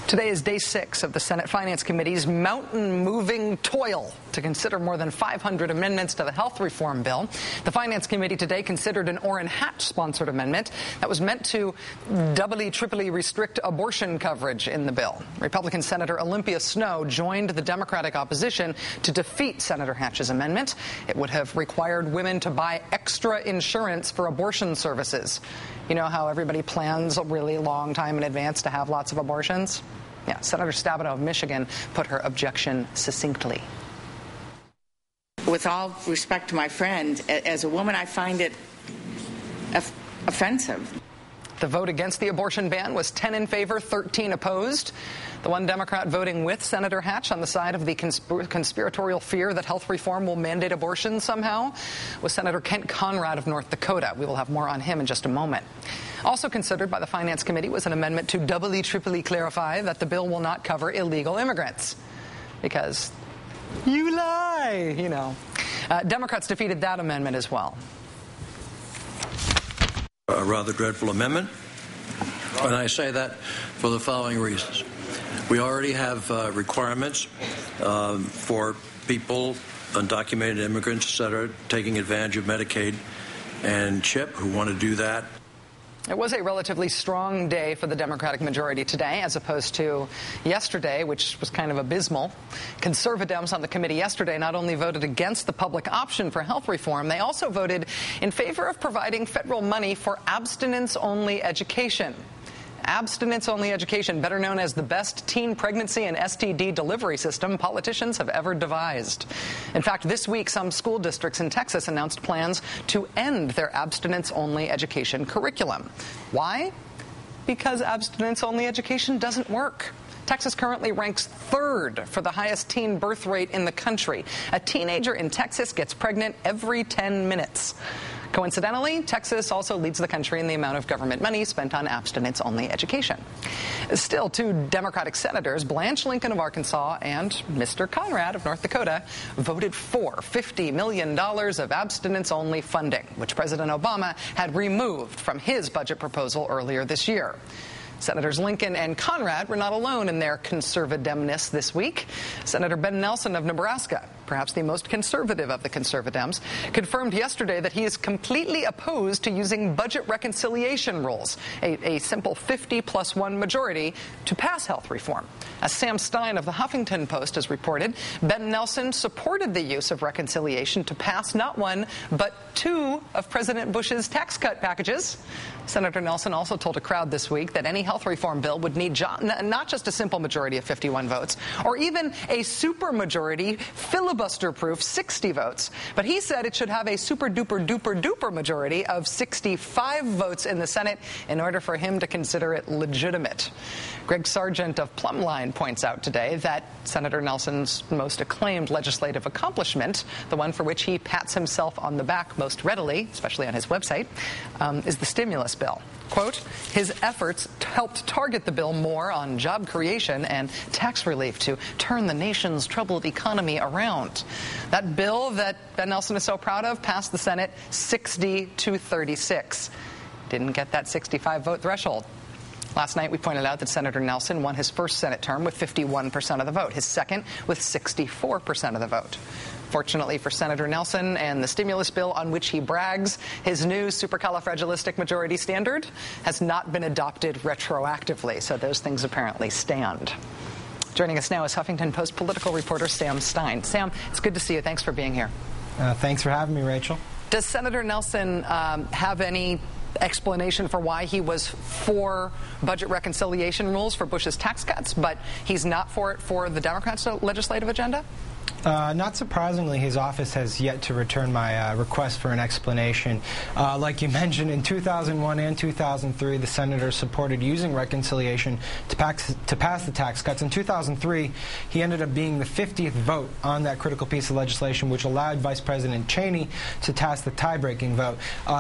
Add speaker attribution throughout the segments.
Speaker 1: Today is day 6 of the Senate Finance Committee's mountain-moving toil to consider more than 500 amendments to the health reform bill. The Finance Committee today considered an Orrin Hatch-sponsored amendment that was meant to doubly, triply restrict abortion coverage in the bill. Republican Senator Olympia Snowe joined the Democratic opposition to defeat Senator Hatch's amendment. It would have required women to buy extra insurance for abortion services. You know how everybody plans a really long time in advance to have lots of abortions? Yeah, Senator Stabenow of Michigan put her objection succinctly.
Speaker 2: With all respect to my friend, as a woman, I find it offensive.
Speaker 1: The vote against the abortion ban was 10 in favor, 13 opposed. The one Democrat voting with Senator Hatch on the side of the conspiratorial fear that health reform will mandate abortion somehow was Senator Kent Conrad of North Dakota. We will have more on him in just a moment. Also considered by the Finance Committee was an amendment to doubly, triply clarify that the bill will not cover illegal immigrants. Because you lie, you know. Democrats defeated that amendment as well.
Speaker 3: A rather dreadful amendment, and I say that for the following reasons. We already have requirements for people, undocumented immigrants, et cetera, taking advantage of Medicaid and CHIP who want to do that.
Speaker 1: It was a relatively strong day for the Democratic majority today, as opposed to yesterday, which was kind of abysmal. Conservatives on the committee yesterday not only voted against the public option for health reform, they also voted in favor of providing federal money for abstinence-only education. Abstinence-only education, better known as the best teen pregnancy and STD delivery system politicians have ever devised. In fact, this week, some school districts in Texas announced plans to end their abstinence-only education curriculum. Why? Because abstinence-only education doesn't work. Texas currently ranks 3rd for the highest teen birth rate in the country. A teenager in Texas gets pregnant every 10 minutes. Coincidentally, Texas also leads the country in the amount of government money spent on abstinence-only education. Still, 2 Democratic senators, Blanche Lincoln of Arkansas and Mr. Conrad of North Dakota, voted for $50 million of abstinence-only funding, which President Obama had removed from his budget proposal earlier this year. Senators Lincoln and Conrad were not alone in their conservativeness this week. Senator Ben Nelson of Nebraska, perhaps the most conservative of the conservatives, confirmed yesterday that he is completely opposed to using budget reconciliation rules, a simple 50+1 majority, to pass health reform. As Sam Stein of the Huffington Post has reported, Ben Nelson supported the use of reconciliation to pass not 1, but 2 of President Bush's tax cut packages. Senator Nelson also told a crowd this week that any health reform bill would need not just a simple majority of 51 votes, or even a supermajority, filibuster-proof 60 votes, but he said it should have a super-duper-duper-duper majority of 65 votes in the Senate in order for him to consider it legitimate. Greg Sargent of Plumline points out today that Senator Nelson's most acclaimed legislative accomplishment, the one for which he pats himself on the back most readily, especially on his website, is the stimulus bill. Quote, his efforts helped target the bill more on job creation and tax relief to turn the nation's troubled economy around. That bill that Ben Nelson is so proud of passed the Senate 60-36. Didn't get that 65-vote threshold. Last night, we pointed out that Senator Nelson won his first Senate term with 51% of the vote, his second with 64% of the vote. Fortunately for Senator Nelson and the stimulus bill on which he brags, his new supercalifragilistic standard has not been adopted retroactively, so those things apparently stand. Joining us now is Huffington Post political reporter Sam Stein. Sam, it's good to see you. Thanks for being here.
Speaker 4: Thanks for having me, Rachel.
Speaker 1: Does Senator Nelson have any explanation for why he was for budget reconciliation rules for Bush's tax cuts, but he's not for it for the Democrats' legislative agenda?
Speaker 4: Not surprisingly, his office has yet to return my request for an explanation. Like you mentioned, in 2001 and 2003, the senator supported using reconciliation to pass the tax cuts. In 2003, he ended up being the 50th vote on that critical piece of legislation, which allowed Vice President Cheney to cast the tie-breaking vote.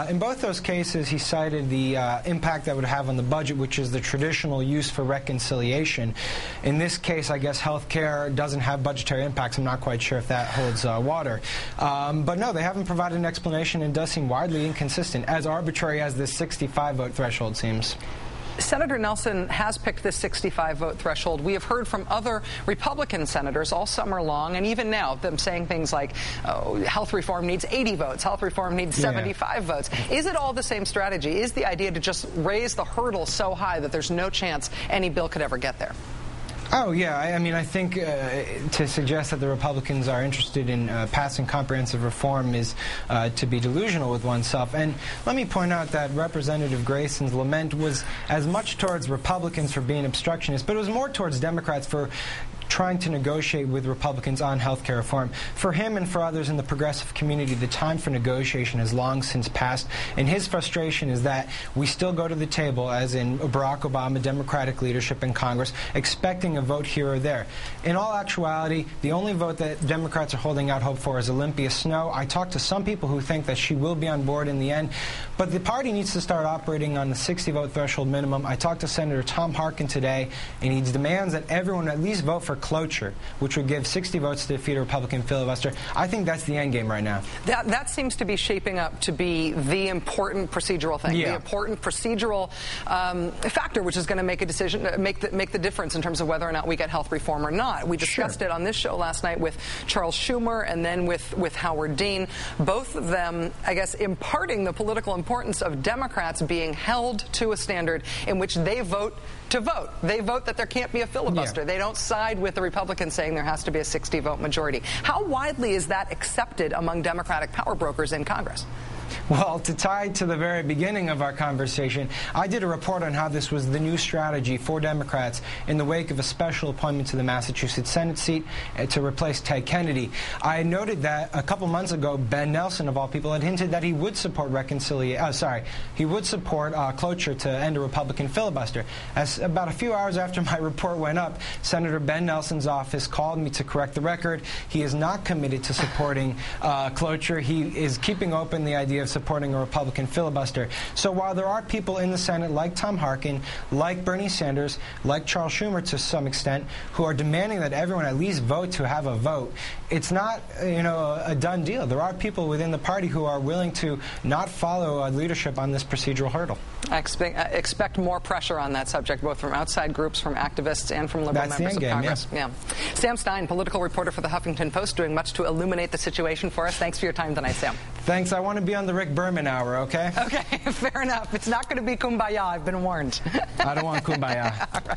Speaker 4: In both those cases, he cited the impact that would have on the budget, which is the traditional use for reconciliation. In this case, I guess health care doesn't have budgetary impacts. I'm not quite sure if that holds water. But no, they haven't provided an explanation and does seem widely inconsistent, as arbitrary as this 65-vote threshold seems.
Speaker 1: Senator Nelson has picked this 65-vote threshold. We have heard from other Republican senators all summer long, and even now, them saying things like, oh, health reform needs 80 votes, health reform needs 75 votes. Is it all the same strategy? Is the idea to just raise the hurdle so high that there's no chance any bill could ever get there?
Speaker 4: Oh, yeah. I mean, I think to suggest that the Republicans are interested in passing comprehensive reform is to be delusional with oneself. And let me point out that Representative Grayson's lament was as much towards Republicans for being obstructionists, but it was more towards Democrats for trying to negotiate with Republicans on health care reform. For him and for others in the progressive community, the time for negotiation has long since passed, and his frustration is that we still go to the table, as in Barack Obama, Democratic leadership in Congress, expecting a vote here or there. In all actuality, the only vote that Democrats are holding out hope for is Olympia Snowe. I talked to some people who think that she will be on board in the end, but the party needs to start operating on the 60-vote threshold minimum. I talked to Senator Tom Harkin today, and he demands that everyone at least vote for cloture, which would give 60 votes to defeat a Republican filibuster. I think that's the end game right now.
Speaker 1: That seems to be shaping up to be the important procedural thing, the important procedural factor, which is going to make a decision, make the difference in terms of whether or not we get health reform or not. We discussed it on this show last night with Charles Schumer and then with Howard Dean, both of them, I guess, imparting the political importance of Democrats being held to a standard in which they vote to vote. They vote that there can't be a filibuster. They don't side with the Republicans saying there has to be a 60-vote majority. How widely is that accepted among Democratic power brokers in Congress?
Speaker 4: Well, to tie to the very beginning of our conversation, I did a report on how this was the new strategy for Democrats in the wake of a special appointment to the Massachusetts Senate seat to replace Ted Kennedy. I noted that a couple months ago, Ben Nelson, of all people, had hinted that he would support cloture to end a Republican filibuster. As about a few hours after my report went up, Senator Ben Nelson's office called me to correct the record. He is not committed to supporting cloture. He is keeping open the idea of supporting a Republican filibuster. So while there are people in the Senate like Tom Harkin, like Bernie Sanders, like Charles Schumer to some extent, who are demanding that everyone at least vote to have a vote, it's not, a done deal. There are people within the party who are willing to not follow leadership on this procedural hurdle.
Speaker 1: I expect more pressure on that subject, both from outside groups, from activists, and from liberal members of Congress. Yeah. Sam Stein, political reporter for the Huffington Post, doing much to illuminate the situation for us. Thanks for your time tonight, Sam.
Speaker 4: Thanks. I want to be on the Rick Berman hour, okay?
Speaker 1: Okay, fair enough. It's not going to be kumbaya. I've been warned.
Speaker 4: I don't want kumbaya.